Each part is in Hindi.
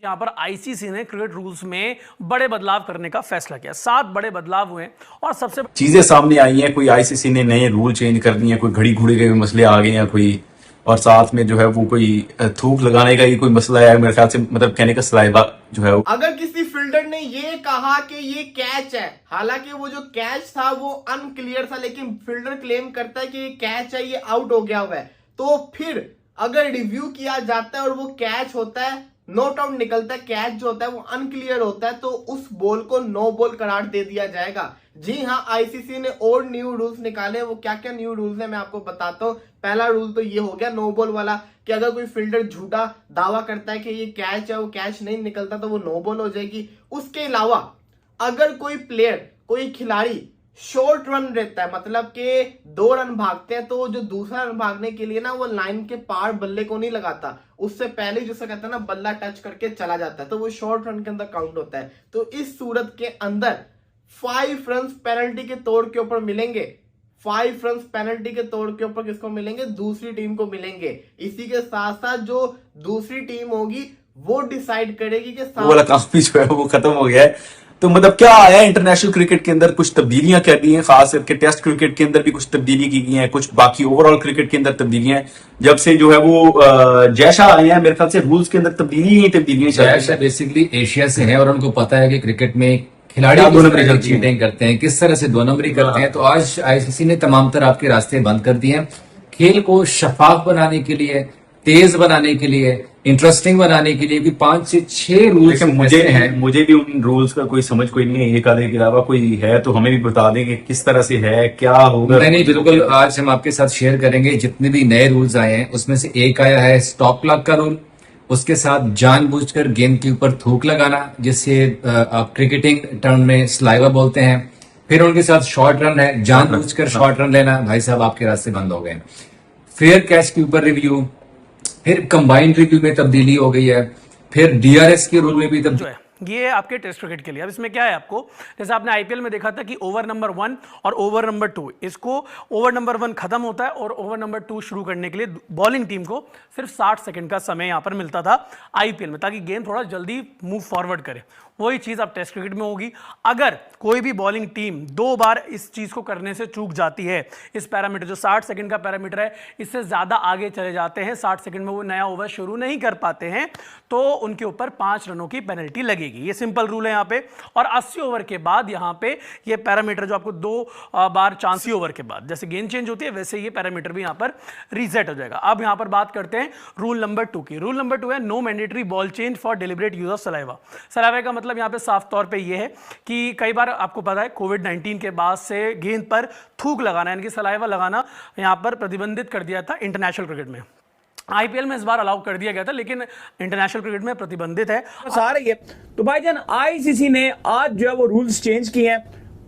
यहाँ पर आईसीसी ने क्रिकेट रूल्स में बड़े बदलाव करने का फैसला किया। 7 बड़े बदलाव हुए और सबसे चीजें सामने आई हैं। कोई आईसीसी ने नए रूल चेंज कर दिए हैं, कोई घड़ी घुड़ी के भी मसले आ गए हैं, कोई और साथ में जो है वो कोई थूक लगाने का ही कोई मसला है मेरे ख्याल से, मतलब कहने का सलाइवा जो है। अगर किसी फील्डर ने ये कहा कि ये कैच है, हालांकि वो जो कैच था वो अनक्लियर था, लेकिन फील्डर क्लेम करता है कि ये कैच है, ये आउट हो गया हुआ है, तो फिर अगर रिव्यू किया जाता है और वो कैच होता है, नॉट आउट निकलता है, कैच जो होता है वो अनक्लियर होता है, तो उस बॉल को नो बॉल करार दे दिया जाएगा। जी हाँ, आईसीसी ने और न्यू रूल्स निकाले। वो क्या क्या न्यू रूल्स है मैं आपको बताता हूँ। पहला रूल तो ये हो गया नो बॉल वाला, कि अगर कोई फील्डर झूठा दावा करता है कि ये कैच है, वो कैच नहीं निकलता, तो वो नो बॉल हो जाएगी। उसके अलावा अगर कोई प्लेयर, कोई खिलाड़ी शॉर्ट रन रहता है, मतलब कि 2 रन भागते हैं, तो जो दूसरा रन भागने के लिए ना वो लाइन के पार बल्ले को नहीं लगाता, उससे पहले जैसे कहते हैं ना बल्ला टच करके चला जाता है, तो वो शॉर्ट रन के अंदर काउंट होता है। तो इस सूरत के अंदर 5 रन पेनल्टी के तौर के ऊपर मिलेंगे। 5 रन पेनल्टी के तौर के ऊपर किसको मिलेंगे? दूसरी टीम को मिलेंगे। इसी के साथ साथ जो दूसरी टीम होगी वो डिसाइड करेगी कि वो वाला काम भी जो है वो खत्म हो गया है। तो मतलब क्या आया है इंटरनेशनल क्रिकेट के अंदर, कुछ तब्दीलियां कर दी हैं, खास करके टेस्ट क्रिकेट के अंदर भी कुछ तब्दीली की गई हैं, कुछ बाकी ओवरऑल क्रिकेट के अंदर तब्दीलियां हैं। जब से जो है वो जैसा आए हैं, मेरे ख्याल से रूल्स के अंदर तब्दीलियां चल रही जैसा हैं। बेसिकली एशिया से है और उनको पता है कि क्रिकेट में खिलाड़ी क्या दो किस नंबरी तरह की करती हैं। चीटिंग करते हैं, किस तरह से 2 नंबरी करते हैं। तो आज आईसीसी ने तमाम तरह आपके रास्ते बंद कर दिए हैं। खेल को शफाफ बनाने के लिए, तेज बनाने के लिए, इंटरेस्टिंग बनाने के लिए भी 5 से 6 रूल्स लेकिन मुझे भी उन रूल्स का कोई समझ कोई नहीं है। एक आधे के अलावा कोई है तो हमें भी बता दें कि किस तरह से है, क्या होगा। नहीं, बिल्कुल आज हम आपके साथ शेयर करेंगे जितने भी नए रूल्स आए हैं। उसमें से एक आया है स्टॉप क्लॉक का रूल, उसके साथ जानबूझकर गेंद के ऊपर थूक लगाना, जिससे आप क्रिकेटिंग टर्म में स्लाइवा बोलते हैं। फिर उनके साथ शॉर्ट रन है, जानबूझकर शॉर्ट रन लेना। भाई साहब आपके रास्ते बंद हो गए। फेयर कैच के ऊपर रिव्यू, फिर कंबाइंड रिव्यू में तब्दीली हो गई है, फिर डीआरएस के रूल में भी जो तब्दीली। है ये आपके टेस्ट क्रिकेट के लिए। अब इसमें क्या है, आपको जैसे आपने आईपीएल में देखा था कि ओवर नंबर 1 और ओवर नंबर 2, इसको ओवर नंबर 1 खत्म होता है और ओवर नंबर 2 शुरू करने के लिए बॉलिंग टीम को सिर्फ 60 सेकंड का समय यहां पर मिलता था आईपीएल में, ताकि गेंद थोड़ा जल्दी मूव फॉरवर्ड करे। वही चीज अब टेस्ट क्रिकेट में होगी। अगर कोई भी बॉलिंग टीम 2 बार इस चीज को करने से चूक जाती है, इस पैरामीटर जो 60 सेकंड का पैरामीटर है, इससे ज्यादा आगे चले जाते हैं, 60 सेकंड में वो नया ओवर शुरू नहीं कर पाते हैं, तो उनके ऊपर 5 रनों की पेनल्टी लगेगी। ये सिंपल रूल है यहाँ पे। और 80 ओवर के बाद यहाँ पे ये पैरामीटर जो आपको 2 बार चांस ओवर के बाद जैसे गेंद चेंज होती है, वैसे ये पैरामीटर भी यहाँ पर रीसेट हो जाएगा। अब यहाँ पर बात करते हैं रूल नंबर 2 की। रूल नंबर 2 है no mandatory ball change for deliberate use of saliva. Saliva का मतलब यहाँ पे साफ तौर पे ये है कि कई बार आपको पता है कोविड-19 के बाद से गेंद पर थूक लगाना यानी कि सलाइवा लगाना यहाँ पर प्रतिबंधित कर दिया था इंटरनेशनल क्रिकेट में। आईपीएल में इस बार अलाउ कर दिया गया था, लेकिन इंटरनेशनल क्रिकेट में प्रतिबंधित है। आ रही है। तो भाईजान आईसीसी ने आज जो है वो रूल्स चेंज किए हैं।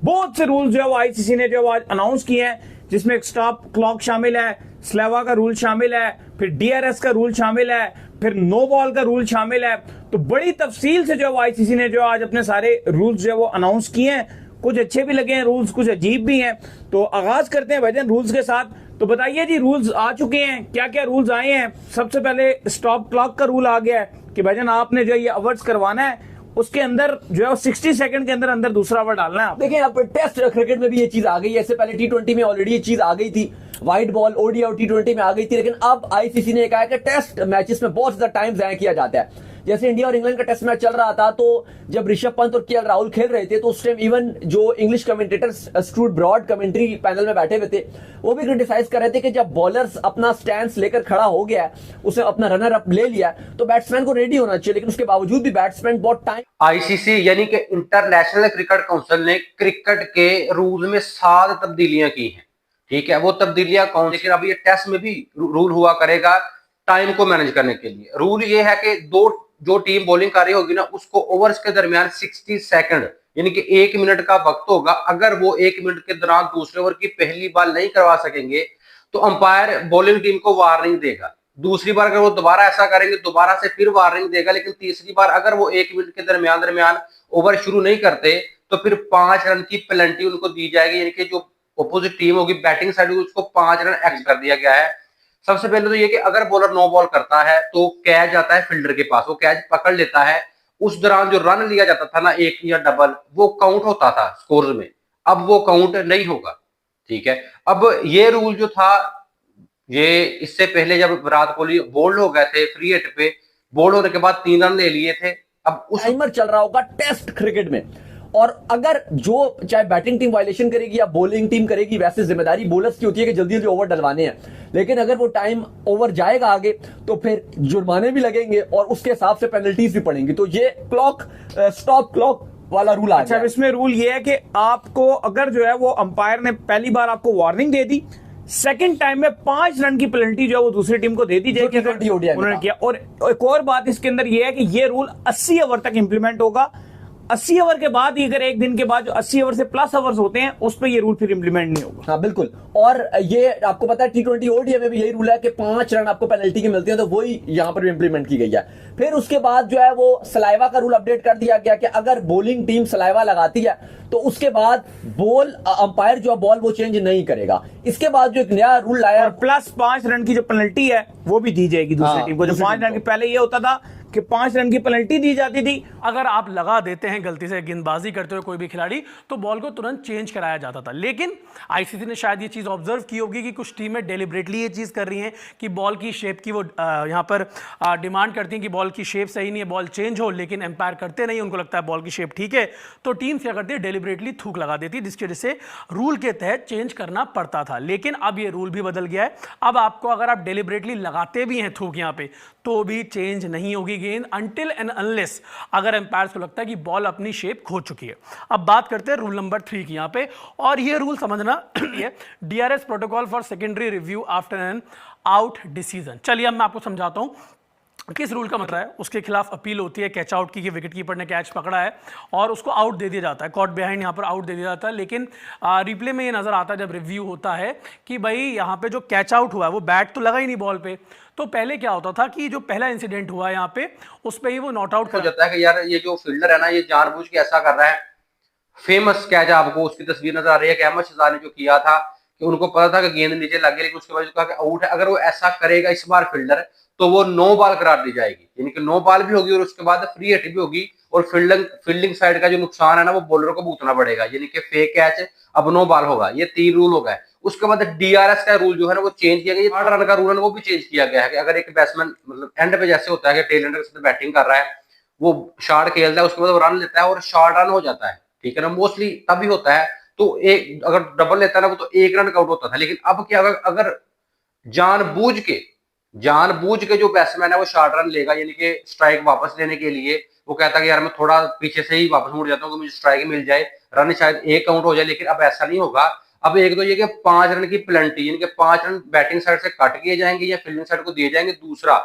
बहुत से रूल्स जो है वो आईसीसी ने जो आज अनाउंस किए हैं, जिसमें एक स्टॉप क्लॉक शामिल है, स्लेवा का रूल शामिल है, फिर डीआरएस का रूल शामिल है, फिर नो बॉल का रूल शामिल है। तो बड़ी तफसील से जो आईसीसी ने जो आज अपने सारे रूल्स जो है वो अनाउंस किए हैं। कुछ अच्छे भी लगे हैं रूल्स, कुछ अजीब भी हैं। तो आगाज करते हैं भाईजान रूल्स के साथ। तो बताइए जी, रूल्स आ चुके हैं, क्या क्या रूल्स आए हैं। सबसे पहले स्टॉप क्लॉक का रूल आ गया है कि भाईजान आपने जो ये अवर्स करवाना है, उसके अंदर जो है 60 सेकंड के अंदर अंदर दूसरा ओवर डालना है। देखिए यहाँ पर टेस्ट क्रिकेट में भी ये चीज आ गई है। इससे पहले टी20 में ऑलरेडी ये चीज आ गई थी, व्हाइट बॉल ओडीआई और टी20 में आ गई थी। लेकिन अब आईसीसी ने कहा है कि टेस्ट मैचेस में बहुत ज्यादा टाइम जाया किया जाता है। जैसे इंडिया और इंग्लैंड का टेस्ट मैच चल रहा था, तो जब ऋषभ पंत और केएल राहुल खेल रहे थे, तो उस टाइम इवन जो English commentator Stuart Broad commentary panel में बैठे हुए थे, वो भी क्रिटिसाइज कर रहे थे कि जब बॉलर्स अपना स्टैंड लेकर खड़ा हो गया है, उसने अपना रनर अप ले लिया, तो बैट्समैन को रेडी होना चाहिए। लेकिन उसके बावजूद भी बैट्समैन बहुत टाइम। आईसीसी यानी कि इंटरनेशनल क्रिकेट काउंसिल ने क्रिकेट के रूल में 7 तब्दीलियां की हैं। ठीक है, वो तब्दीलियां कौन, लेकिन अब ये टेस्ट में भी रूल हुआ करेगा टाइम को मैनेज करने के लिए। रूल ये है कि जो टीम बॉलिंग कर रही होगी ना, उसको ओवर्स के दरमियान 60 सेकंड यानी कि 1 मिनट का वक्त होगा। अगर वो 1 मिनट के दौरान दूसरे ओवर की पहली बॉल नहीं करवा सकेंगे, तो अंपायर बॉलिंग टीम को वार्निंग देगा। दूसरी बार अगर वो दोबारा ऐसा करेंगे, दोबारा से फिर वार्निंग देगा। लेकिन तीसरी बार अगर वो 1 मिनट के दरमियान ओवर शुरू नहीं करते, तो फिर 5 रन की पेनल्टी उनको दी जाएगी। यानी कि जो अपोजिट टीम होगी बैटिंग साइड, उसको 5 रन एक्स कर दिया गया है। सबसे पहले तो ये कि अगर बॉलर नो बॉल करता है तो कैच आता है फील्डर के पास, वो कैच पकड़ लेता है। उस दौरान जो रन लिया जाता था ना, एक या डबल, वो काउंट होता था स्कोर्स में, अब वो काउंट नहीं होगा। ठीक है, अब ये रूल जो था, ये इससे पहले जब विराट कोहली बोल्ड हो गए थे फ्री हिट पे, बोल्ड होने के बाद 3 रन ले लिए थे, अब उस टाइमर चल रहा होगा टेस्ट क्रिकेट में, और अगर जो चाहे बैटिंग टीम वायलेशन करेगी या बॉलिंग टीम करेगी, वैसे जिम्मेदारी बॉलर्स की होती है कि जल्दी जल्दी ओवर डलवाने हैं, लेकिन अगर वो टाइम ओवर जाएगा आगे तो फिर जुर्माने भी लगेंगे और उसके हिसाब से पेनल्टीज भी पड़ेंगी। तो ये क्लॉक स्टॉप क्लॉक वाला रूल आ अच्छा, गया। अब इसमें रूल ये है कि आपको अगर जो है वो अंपायर ने पहली बार आपको वार्निंग दे दी, सेकंड टाइम में 5 रन की पेनल्टी जो है वो दूसरी टीम को दे दी जाएगी अगर T20 ODI में उन्होंने था। किया। और एक और बात इसके अंदर ये है कि ये रूल 80 ओवर तक इंप्लीमेंट होगा। 80 ओवर के बाद ही, अगर एक दिन के बाद जो 80 ओवर से प्लस ओवर्स होते हैं, उस पर ये रूल फिर इंप्लीमेंट नहीं होगा। हाँ बिल्कुल, और ये आपको पता है T20 ODI में भी यही रूल है कि 5 रन आपको पेनल्टी के मिलते हैं, तो वही यहां पर भी इंप्लीमेंट की गई है। फिर उसके बाद जो है वो सलाइवा का रूल अपडेट कर दिया गया कि अगर बॉलिंग टीम सलाइवा लगाती है तो उसके बाद बॉल अंपायर जो है बॉल वो चेंज नहीं करेगा। इसके बाद जो एक नया रूल लाया, और प्लस 5 रन की जो पेनल्टी है वो भी दी जाएगी दूसरी हाँ, टीम को। जो दूसरी 5 टीम रन की को। पहले ये होता था कि 5 रन की पेनल्टी दी जाती थी। अगर आप लगा देते हैं गलती से गेंदबाजी करते हुए कोई भी खिलाड़ी, तो बॉल को तुरंत चेंज कराया जाता था। लेकिन आईसीसी ने शायद ये चीज़ ऑब्जर्व की होगी कि कुछ टीमें डेलिबरेटली ये चीज़ कर रही हैं कि बॉल की शेप की वो यहाँ पर डिमांड करती हैं कि बॉल की शेप सही नहीं है, बॉल चेंज हो, लेकिन एम्पायर करते नहीं, उनको लगता है बॉल की शेप ठीक है। तो टीम क्या करती है, डेलिबरेटली थूक लगा देती, जिसकी वजह से रूल के तहत चेंज करना पड़ता था। लेकिन अब ये रूल भी बदल गया है। अब आपको अगर आप डेलिबरेटली लगाते भी हैं थूक यहाँ पे, तो भी चेंज नहीं होगी गेंद अनटिल एंड अनलेस अगर एम्पायर्स को लगता है कि बॉल अपनी शेप खो चुकी है। अब बात करते हैं रूल नंबर 3 की यहाँ पे, और ये रूल समझना ये DRS protocol for secondary review after an out decision. चलिए अब मैं आपको समझाता हूँ किस रूल का मतलब है। उसके खिलाफ अपील होती है कैच आउट की, कि विकेट कीपर ने कैच पकड़ा है और उसको आउट दे दिया जाता है, कॉट बिहाइंड यहाँ पर आउट दे दिया जाता है। लेकिन रिप्ले में ये नजर आता है जब रिव्यू होता है कि भाई यहाँ पे जो कैच आउट हुआ है वो बैट तो लगा ही नहीं बॉल पे। तो पहले क्या होता था कि जो पहला इंसिडेंट हुआ यहाँ पे उस पर ही वो नॉट आउट हो जाता है कि यार ये जो फील्डर है ना, ये जानबूझ के ऐसा कर रहा है। फेमस कैच आपको उसकी तस्वीर नजर आ रही है कि अहमद शहजाद ने जो किया था कि उनको पता था कि गेंद नीचे लग गई, लेकिन उसके बाद कहा कि आउट है। अगर वो ऐसा करेगा इस बार फील्डर, तो वो 9 बॉल करार दी जाएगी, यानी कि 9 बॉल भी होगी और उसके बाद फ्री हिट भी होगी, और फील्डिंग साइड का जो नुकसान है ना वो बॉलर को भुगतना पड़ेगा, यानी कि फेक कैच अब 9 बॉल होगा। ये 3 रूल हो गए। उसके बाद डीआरएस का रूल जो है ना वो चेंज किया गया। 8 रन का रूल है वो भी चेंज किया गया है कि अगर एक बैट्समैन मतलब एंड पे जैसे होता है कि टेल एंडर के साथ बैटिंग कर रहा है, वो शॉट खेलता है, उसके बाद वो रन लेता है और शॉर्ट रन हो जाता है, ठीक है ना, मोस्टली तभी होता है। तो एक अगर डबल लेता है ना वो तो 1 रन आउट होता था। लेकिन अब क्या, अगर जानबूझ के जो बैट्समैन है वो शॉर्ट रन लेगा, यानी कि स्ट्राइक वापस लेने के लिए वो कहता है कि यार मैं थोड़ा पीछे से ही वापस मुड़ जाता हूँ कि मुझे स्ट्राइक मिल जाए, रन शायद 1 काउंट हो जाए। लेकिन अब ऐसा नहीं होगा। अब एक तो ये कि 5 रन की पेनल्टी, यानी कि 5 रन बैटिंग साइड से कट किए जाएंगे या फील्डिंग साइड को दिए जाएंगे। दूसरा,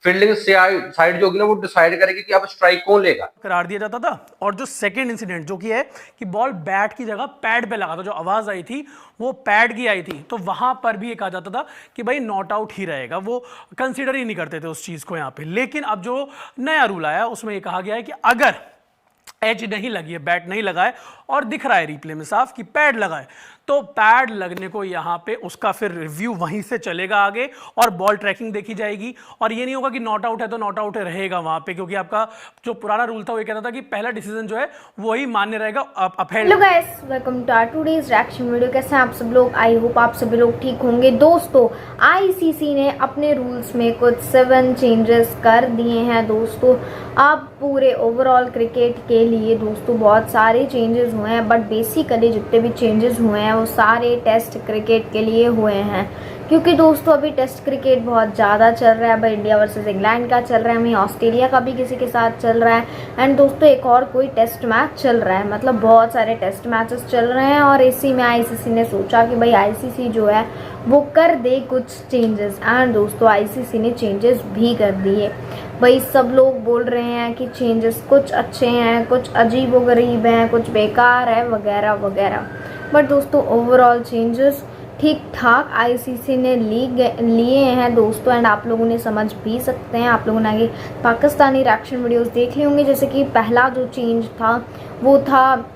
फील्डिंग साइड जो होगी ना वो डिसाइड करेगी कि अब स्ट्राइक कौन लेगा, करार दिया जाता था। और जो सेकंड इंसिडेंट जो कि है कि बॉल बैट की जगह पैड पे लगा था, जो आवाज आई थी वो पैड की आई थी, तो वहां पर भी ये कहा जाता था कि भाई नॉट आउट ही रहेगा, वो कंसीडर ही नहीं करते थे उस चीज को यहाँ पे। लेकिन अब जो नया रूल आया उसमें ये कहा गया है कि अगर एज नहीं लगी है, बैट नहीं लगा है और दिख रहा है रिप्ले में साफ कि पैड लगा है, तो पैड लगने को यहाँ पे उसका फिर रिव्यू वहीं से चलेगा आगे और बॉल ट्रैकिंग देखी जाएगी। और ये नहीं होगा कि नॉट आउट है तो नॉट आउट रहेगा वहां पे, क्योंकि आपका जो पुराना रूल था वो ये कहता था कि पहला डिसीजन जो है वही मान्य रहेगा, upheld. Hello guys, welcome to our today's reaction video. कैसे हैं आप सब लोग? आई होप आप सभी लोग ठीक होंगे। दोस्तों, आईसीसी ने अपने रूल्स में कुछ 7 चेंजेस कर दिए हैं दोस्तों। अब पूरे ओवरऑल क्रिकेट के लिए दोस्तों बहुत सारे चेंजेस हुए हैं, बट बेसिकली जितने भी चेंजेस हुए हैं वो सारे टेस्ट क्रिकेट के लिए हुए हैं, क्योंकि दोस्तों अभी टेस्ट क्रिकेट बहुत ज़्यादा चल रहा है। भाई इंडिया वर्सेस इंग्लैंड का चल रहा है, वहीं ऑस्ट्रेलिया का भी किसी के साथ चल रहा है, एंड दोस्तों एक और कोई टेस्ट मैच चल रहा है। मतलब बहुत सारे टेस्ट मैचेस चल रहे हैं और इसी में आईसीसी ने सोचा कि भाई आईसीसी जो है वो कर दे कुछ चेंजेस, एंड दोस्तों आईसीसी ने चेंजेस भी कर दिए। भाई सब लोग बोल रहे हैं कि चेंजेस कुछ अच्छे हैं, कुछ अजीबोगरीब हैं, कुछ बेकार है वगैरह वगैरह, बट दोस्तों ओवरऑल चेंजेस ठीक ठाक आईसीसी ने लिए हैं दोस्तों, एंड आप लोगों ने समझ भी सकते हैं। आप लोगों ने आगे पाकिस्तानी रिएक्शन वीडियोस देख ली होंगी। जैसे कि पहला जो चेंज था वो था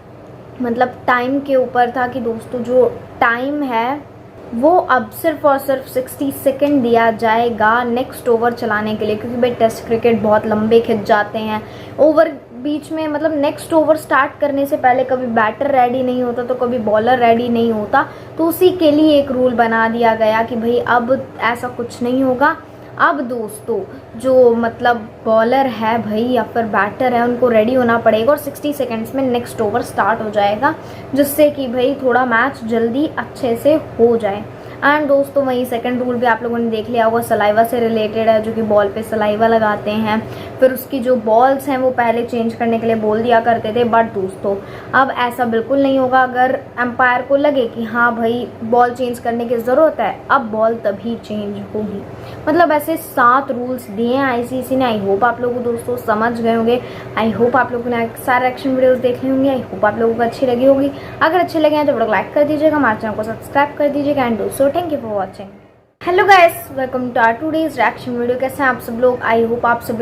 मतलब टाइम के ऊपर था कि दोस्तों जो टाइम है वो अब सिर्फ और सिर्फ 60 सेकंड दिया जाएगा नेक्स्ट ओवर चलाने के लिए, क्योंकि भाई टेस्ट क्रिकेट बहुत लंबे खिंच जाते हैं। ओवर बीच में मतलब नेक्स्ट ओवर स्टार्ट करने से पहले कभी बैटर रेडी नहीं होता तो कभी बॉलर रेडी नहीं होता, तो उसी के लिए एक रूल बना दिया गया कि भाई अब ऐसा कुछ नहीं होगा। अब दोस्तों जो मतलब बॉलर है भाई या फिर बैटर है उनको रेडी होना पड़ेगा और 60 सेकंड्स में नेक्स्ट ओवर स्टार्ट हो जाएगा, जिससे कि भाई थोड़ा मैच जल्दी अच्छे से हो जाए। एंड दोस्तों वही सेकंड रूल भी आप लोगों ने देख लिया होगा, सलाइवा से रिलेटेड है, जो कि बॉल पे सलाइवा लगाते हैं। फिर उसकी जो बॉल्स हैं वो पहले चेंज करने के लिए बोल दिया करते थे, बट दोस्तों अब ऐसा बिल्कुल नहीं होगा। अगर एम्पायर को लगे कि हाँ भाई बॉल चेंज करने की ज़रूरत है, अब बॉल तभी चेंज होगी। मतलब ऐसे 7 रूल्स दिए हैं आईसीसी ने। आई होप आप लोगों को दोस्तों समझ गए होंगे। आई होप आप लोगों ने सारे एक्शन वीडियोस देख ली होंगी। आई होप आप लोगों को अच्छी लगी होगी। अगर अच्छे लगे हैं तो वीडियो को लाइक कर दीजिएगा, हमारे चैनल को सब्सक्राइब कर दीजिएगा। एंड दोस्तों thank you for watching. Hello guys, welcome to our today's reaction video. कैसे हैं आप सब लोग? आई होप आप सभी